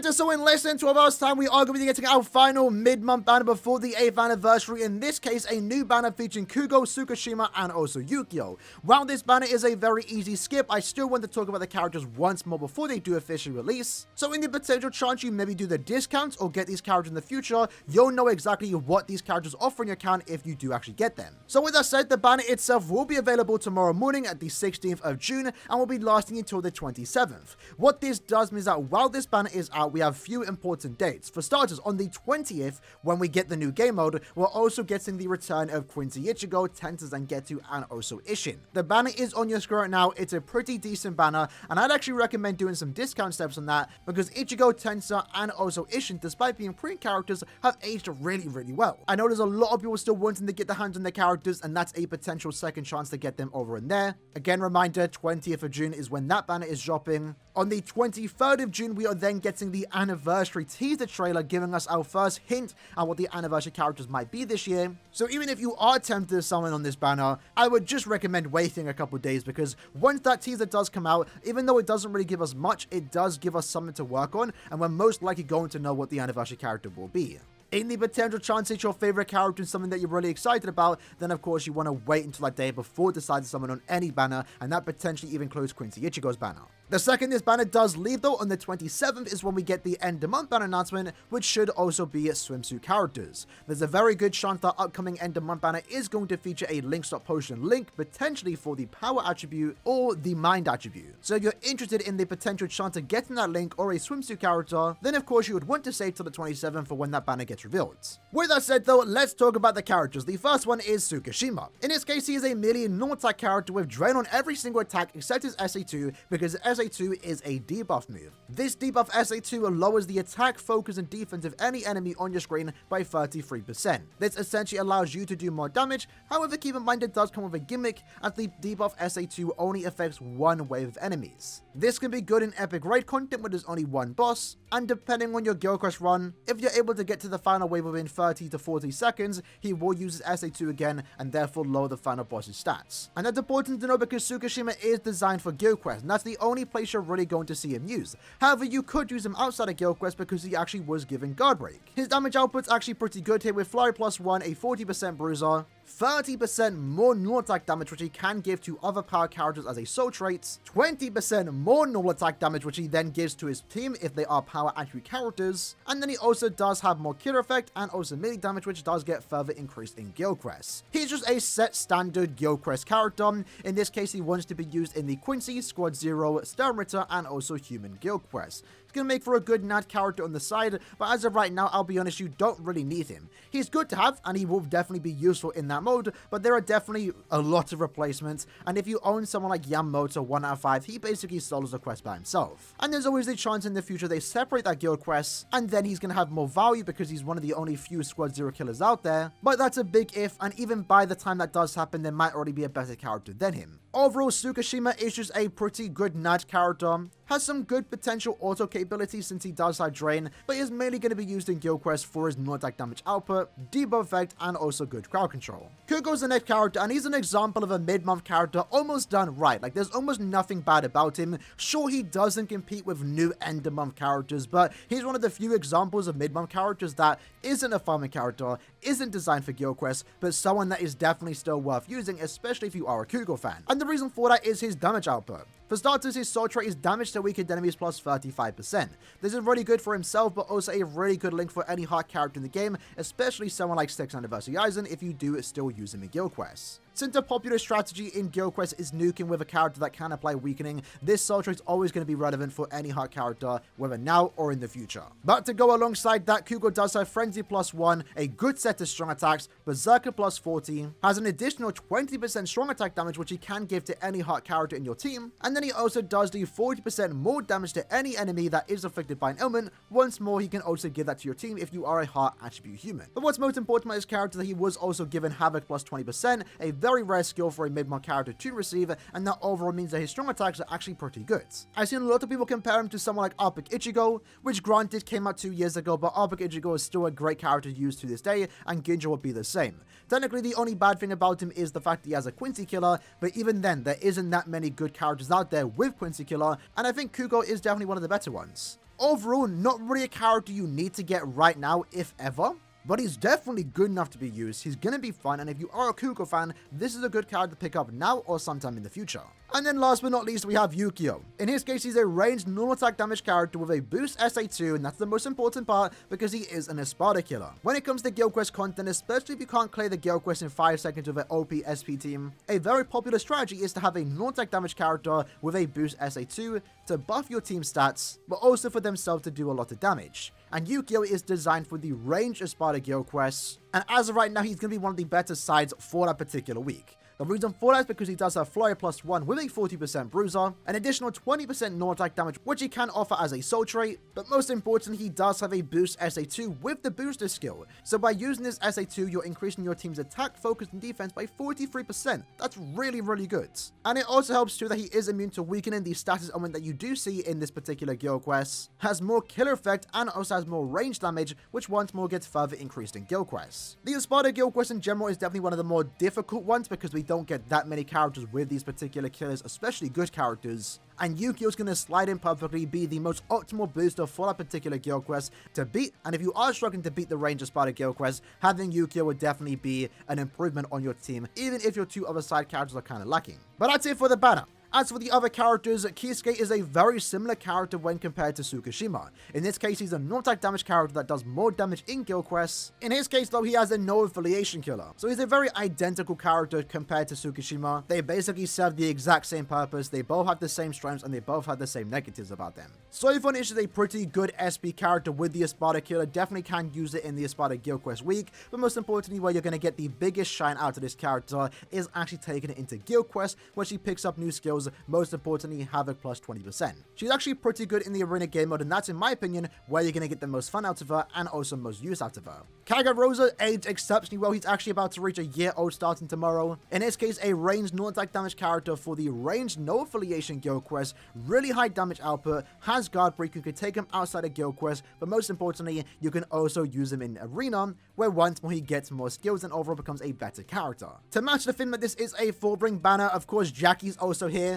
And so in less than 12 hours time, we are going to be getting our final mid-month banner before the 8th anniversary. In this case, a new banner featuring Kygo, Tsukushima, and also Yukio. While this banner is a very easy skip, I still want to talk about the characters once more before they do officially release. So in the potential chance you maybe do the discounts or get these characters in the future, you'll know exactly what these characters offer in your account if you do actually get them. So with that said, the banner itself will be available tomorrow morning at the 16th of June and will be lasting until the 27th. What this does means that while this banner is out, we have few important dates. For starters, on the 20th, when we get the new game mode, we're also getting the return of Quincy Ichigo, Tensei Zangetsu, and also Isshin. The banner is on your screen right now. It's a pretty decent banner, and I'd actually recommend doing some discount steps on that because Ichigo, Tensei, and also Isshin, despite being print characters, have aged really well. I know there's a lot of people still wanting to get their hands on their characters, and that's a potential second chance to get them over in there. Again, reminder, 20th of June is when that banner is dropping. On the 23rd of June, we are then getting the anniversary teaser trailer, giving us our first hint at what the anniversary characters might be this year. So even if you are tempted to summon on this banner, I would just recommend waiting a couple days, because once that teaser does come out, even though it doesn't really give us much, it does give us something to work on, and we're most likely going to know what the anniversary character will be. In the potential chance it's your favorite character and something that you're really excited about, then of course you want to wait until that day before deciding to summon on any banner, and that potentially even includes Quincy Ichigo's banner. The second this banner does leave though, on the 27th, is when we get the end of month banner announcement, which should also be swimsuit characters. There's a very good chance that upcoming end of month banner is going to feature a link stop potion link, potentially for the power attribute or the mind attribute. So if you're interested in the potential chance of getting that link or a swimsuit character, then of course you would want to save till the 27th for when that banner gets revealed. With that said though, let's talk about the characters. The first one is Tsukushima. In this case, he is a merely non-attack character with drain on every single attack except his SA2, because SA2 is a debuff move. This debuff SA2 lowers the attack, focus, and defense of any enemy on your screen by 33%. This essentially allows you to do more damage. However, keep in mind it does come with a gimmick, as the debuff SA2 only affects one wave of enemies. This can be good in epic raid content where there's only one boss, and depending on your Guild Quest run, if you're able to get to the final wave within 30 to 40 seconds, he will use his SA2 again and therefore lower the final boss's stats. And that's important to know because Tsukushima is designed for Guild Quest, and that's the only place you're really going to see him used. However, you could use him outside of Guild Quest because he actually was given Guard Break. His damage output's actually pretty good here with Flurry +1, a 40% bruiser, 30% more normal attack damage which he can give to other power characters as a soul trait, 20% more normal attack damage which he then gives to his team if they are power attribute characters, and then he also does have more killer effect and also melee damage which does get further increased in Guild Quest. He's just a set standard Guild Quest character. In this case, he wants to be used in the Quincy, Squad Zero, Stern Ritter, and also Human Guild Quest. It's going to make for a good Nat character on the side, but as of right now, I'll be honest, you don't really need him. He's good to have, and he will definitely be useful in that mode, but there are definitely a lot of replacements, and if you own someone like Yamamoto 1 out of 5, he basically solos the quest by himself. And there's always the chance in the future they separate that guild quest, and then he's going to have more value because he's one of the only few Squad Zero killers out there, but that's a big if, and even by the time that does happen, there might already be a better character than him. Overall, Tsukushima is just a pretty good Nat character, has some good potential auto capabilities since he does have drain, but is mainly going to be used in Guild Quest for his non-attack damage output, debuff effect, and also good crowd control. Kygo's the next character, and he's an example of a mid-month character almost done right. Like, there's almost nothing bad about him. Sure, he doesn't compete with new end-of-month characters, but he's one of the few examples of mid-month characters that isn't a farming character, isn't designed for Guild Quest, but someone that is definitely still worth using, especially if you are a Kygo fan. And the reason for that is his damage output. For starters, his soul trait is damage to weakened enemies plus 35%. This is really good for himself, but also a really good link for any hot character in the game, especially someone like 6th Anniversary Aizen if you do still use him in Guild Quest. Since a popular strategy in Guild Quest is nuking with a character that can apply weakening, this soul trait is always going to be relevant for any hot character, whether now or in the future. But to go alongside that, Kygo does have Frenzy +1, a good set of strong attacks, Berserker +40, has an additional 20% strong attack damage which he can give to any hot character in your team, and then he also does do 40% more damage to any enemy that is afflicted by an ailment. Once more, he can also give that to your team if you are a hot attribute human. But what's most important about his character is that he was also given Havoc +20%, a very rare skill for a mid-month character to receive, and that overall means that his strong attacks are actually pretty good. I've seen a lot of people compare him to someone like Epic Ichigo, which granted came out 2 years ago, but Epic Ichigo is still a great character to use to this day, and Ginjo would be the same. Technically, the only bad thing about him is the fact that he has a Quincy Killer, but even then, there isn't that many good characters out there with Quincy Killer, and I think Kygo is definitely one of the better ones. Overall, not really a character you need to get right now, if ever. But he's definitely good enough to be used, he's gonna be fun, and if you are a Kygo fan, this is a good character to pick up now or sometime in the future. And then last but not least, we have Yukio. In his case, he's a ranged normal attack damage character with a boost SA2, and that's the most important part because he is an Espada Killer. When it comes to Guild Quest content, especially if you can't clear the Guild Quest in 5 seconds with an OP SP team, a very popular strategy is to have a normal attack damage character with a boost SA2 to buff your team stats, but also for themselves to do a lot of damage. And Yukio is designed for the ranged Espada Guild quests, and as of right now, he's going to be one of the better sides for that particular week. The reason for that is because he does have Flyer +1 with a 40% bruiser, an additional 20% normal attack damage which he can offer as a soul trait, but most importantly he does have a boost SA2 with the booster skill. So by using this SA2 you're increasing your team's attack, focus and defense by 43%. That's really good. And it also helps too that he is immune to weakening the status element that you do see in this particular guild quest, has more killer effect and also has more range damage which once more gets further increased in guild quests. The Espada guild quest in general is definitely one of the more difficult ones because we don't get that many characters with these particular killers, especially good characters, and Yukio's going to slide in perfectly, be the most optimal booster for that particular guild quest to beat. And if you are struggling to beat the range Espada guild quest, having Yukio would definitely be an improvement on your team, even if your two other side characters are kind of lacking. But that's it for the banner. As for the other characters, Kisuke is a very similar character when compared to Tsukushima. In this case, he's a non-attack damage character that does more damage in guild quests. In his case though, he has a no affiliation killer. So he's a very identical character compared to Tsukushima. They basically serve the exact same purpose, they both have the same strengths, and they both have the same negatives about them. Soifun is a pretty good SP character with the Espada Killer, definitely can use it in the Espada guild quest week, but most importantly where you're going to get the biggest shine out of this character is actually taking it into guild quest, where she picks up new skills, most importantly Havoc plus 20%. She's actually pretty good in the arena game mode, and that's in my opinion where you're going to get the most fun out of her and also most use out of her. Kygo Rosa aged exceptionally well, he's actually about to reach a year old starting tomorrow. In his case, a ranged non-attack damage character for the ranged no affiliation guild quest, really high damage output, has guard break, you can take him outside a guild quest, but most importantly you can also use him in arena, where once more he gets more skills and overall becomes a better character. To match the thing that this is a full bring banner, of course Jackie's also here.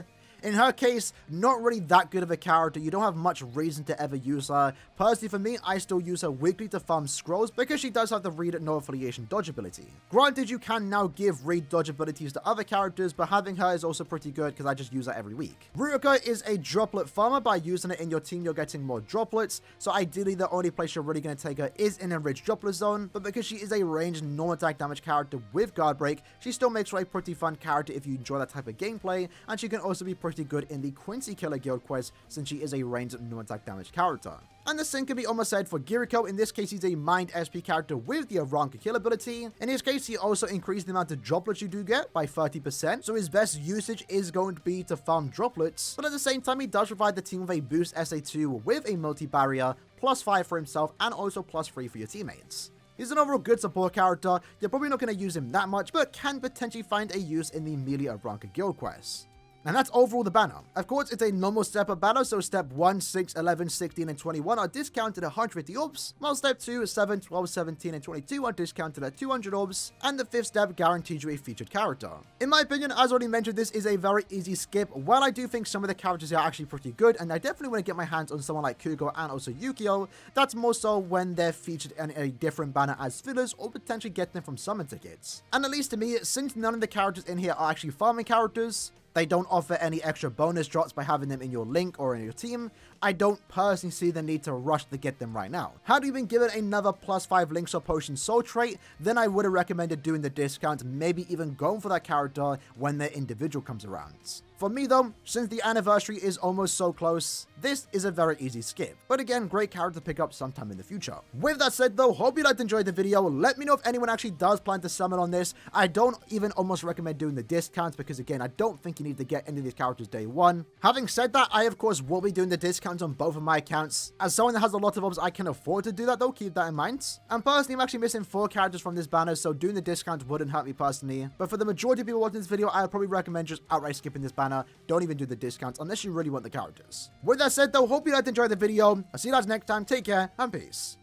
In her case, not really that good of a character, you don't have much reason to ever use her. Personally for me, I still use her weekly to farm scrolls because she does have the read no affiliation dodge ability. Granted, you can now give read dodge abilities to other characters, but having her is also pretty good because I just use her every week. Ryuka is a droplet farmer. By using it in your team, you're getting more droplets, so ideally the only place you're really going to take her is in a rich droplet zone, but because she is a ranged non-attack damage character with guard break, she still makes her a pretty fun character if you enjoy that type of gameplay, and she can also be pretty good in the Quincy Killer guild quest since she is a ranged non-attack damage character. And the same can be almost said for Giriko. In this case, he's a mind SP character with the Aaroniero kill ability. In his case, he also increased the amount of droplets you do get by 30%, so his best usage is going to be to farm droplets, but at the same time he does provide the team with a boost SA2 with a multi-barrier, +5 for himself and also +3 for your teammates. He's an overall good support character, you're probably not going to use him that much, but can potentially find a use in the melee Aaroniero guild quest. And that's overall the banner. Of course, it's a normal step-up banner, so step 1, 6, 11, 16, and 21 are discounted at 150 orbs, while step 2, 7, 12, 17, and 22 are discounted at 200 orbs, and the 5th step guarantees you a featured character. In my opinion, as already mentioned, this is a very easy skip. While I do think some of the characters are actually pretty good, and I definitely want to get my hands on someone like Kygo and also Yukio, that's more so when they're featured in a different banner as fillers, or potentially get them from summon tickets. And at least to me, since none of the characters in here are actually farming characters, they don't offer any extra bonus drops by having them in your link or in your team, I don't personally see the need to rush to get them right now. Had you been given another +5 links or potion soul trait, then I would have recommended doing the discount, maybe even going for that character when their individual comes around. For me though, since the anniversary is almost so close, this is a very easy skip. But again, great character to pick up sometime in the future. With that said though, hope you guys enjoyed the video. Let me know if anyone actually does plan to summon on this. I don't even almost recommend doing the discounts because again, I don't think you need to get any of these characters day one. Having said that, I of course will be doing the discounts on both of my accounts. As someone that has a lot of orbs, I can afford to do that though, keep that in mind. And personally, I'm actually missing 4 characters from this banner, so doing the discounts wouldn't hurt me personally. But for the majority of people watching this video, I would probably recommend just outright skipping this banner. Don't even do the discounts unless you really want the characters. With that said though, hope you guys enjoyed the video. I'll see you guys next time. Take care and peace.